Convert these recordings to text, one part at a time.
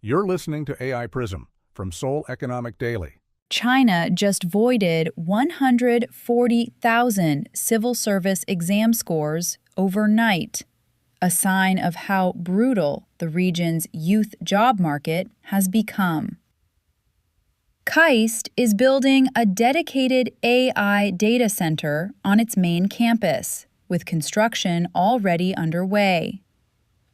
You're listening to AI Prism from Seoul Economic Daily. China just voided 140,000 civil service exam scores overnight, a sign of how brutal the region's youth job market has become. KAIST is building a dedicated AI data center on its main campus, with construction already underway.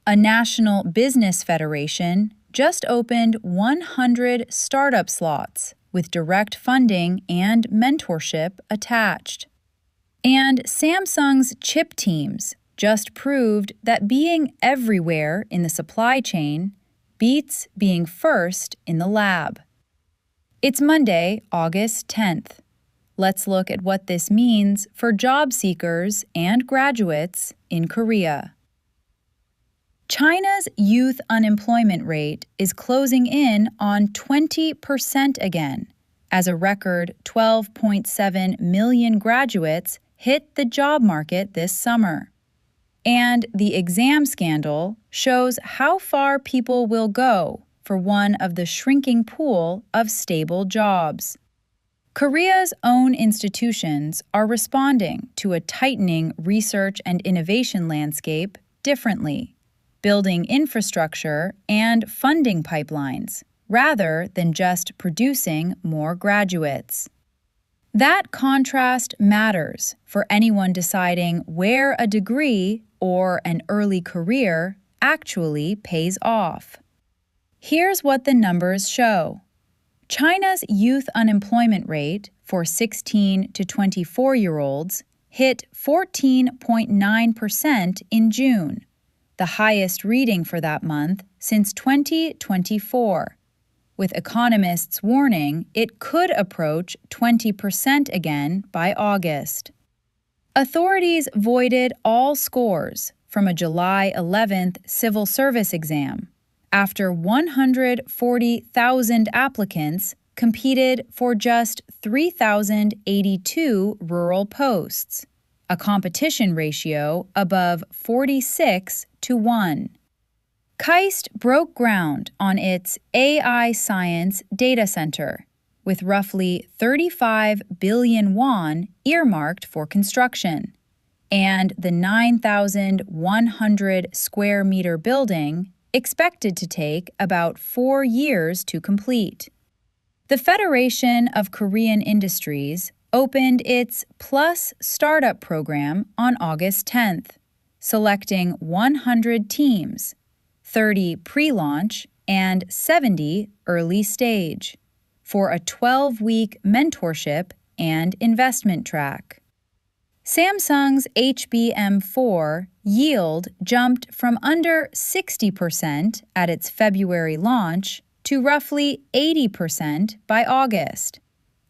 A national business federation just opened 100 startup slots with direct funding and mentorship attached. And Samsung's chip teams just proved that being everywhere in the supply chain beats being first in the lab. It's Monday, August 10th. Let's look at what this means for job seekers and graduates in Korea. China's youth unemployment rate is closing in on 20% again, as a record 12.7 million graduates hit the job market this summer. And the exam scandal shows how far people will go for one of the shrinking pool of stable jobs. Korea's own institutions are responding to a tightening research and innovation landscape differently, building infrastructure and funding pipelines, rather than just producing more graduates. That contrast matters for anyone deciding where a degree or an early career actually pays off. Here's what the numbers show. China's youth unemployment rate for 16 to 24-year-olds hit 14.9% in June, the highest reading for that month since 2024, with economists warning it could approach 20% again by August. Authorities voided all scores from a July 11th civil service exam after 140,000 applicants competed for just 3,082 rural posts, a competition ratio above 46-1. KAIST broke ground on its AI Science Data Center, with roughly 35 billion won earmarked for construction, and the 9,100 square meter building expected to take about 4 years to complete. The Federation of Korean Industries opened its Plus Startup program on August 10th, selecting 100 teams, 30 pre-launch and 70 early stage, for a 12-week mentorship and investment track. Samsung's HBM4 yield jumped from under 60% at its February launch to roughly 80% by August,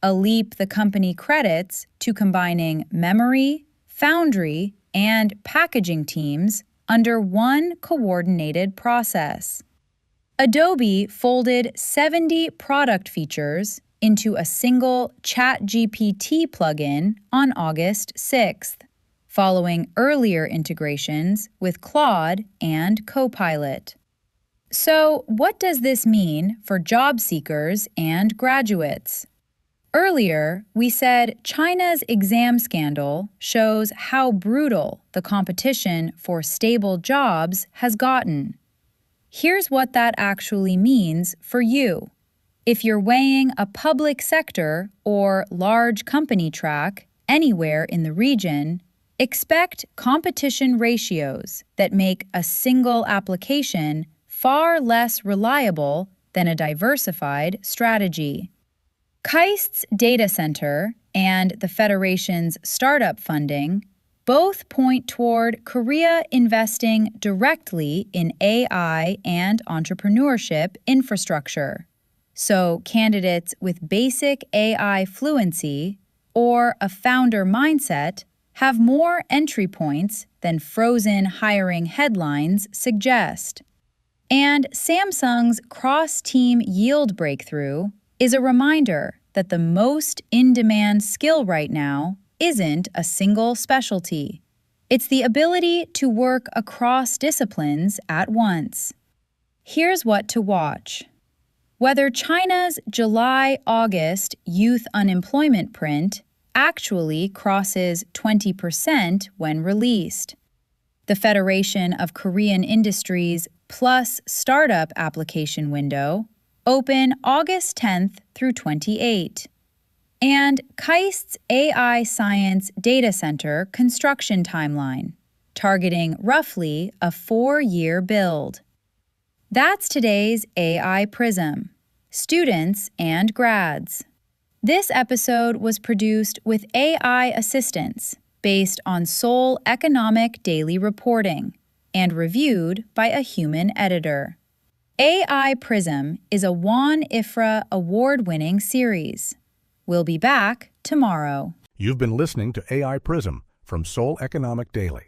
a leap the company credits to combining memory, foundry, and packaging teams under one coordinated process. Adobe folded 70 product features into a single ChatGPT plugin on August 6th, following earlier integrations with Claude and Copilot. So, what does this mean for job seekers and graduates? Earlier, we said China's exam scandal shows how brutal the competition for stable jobs has gotten. Here's what that actually means for you. If you're weighing a public sector or large company track anywhere in the region, expect competition ratios that make a single application far less reliable than a diversified strategy. KAIST's data center and the Federation's startup funding both point toward Korea investing directly in AI and entrepreneurship infrastructure, so candidates with basic AI fluency or a founder mindset have more entry points than frozen hiring headlines suggest. And Samsung's cross-team yield breakthrough is a reminder that the most in-demand skill right now isn't a single specialty. It's the ability to work across disciplines at once. Here's what to watch. Whether China's July-August youth unemployment print actually crosses 20% when released. The Federation of Korean Industries Plus Startup application window, open August 10th through 28. And KAIST's AI Science Data Center construction timeline, targeting roughly a 4-year build. That's today's AI Prism, students and grads. This episode was produced with AI assistance based on Seoul Economic Daily reporting and reviewed by a human editor. AI Prism is a Juan Ifrah award-winning series. We'll be back tomorrow. You've been listening to AI Prism from Seoul Economic Daily.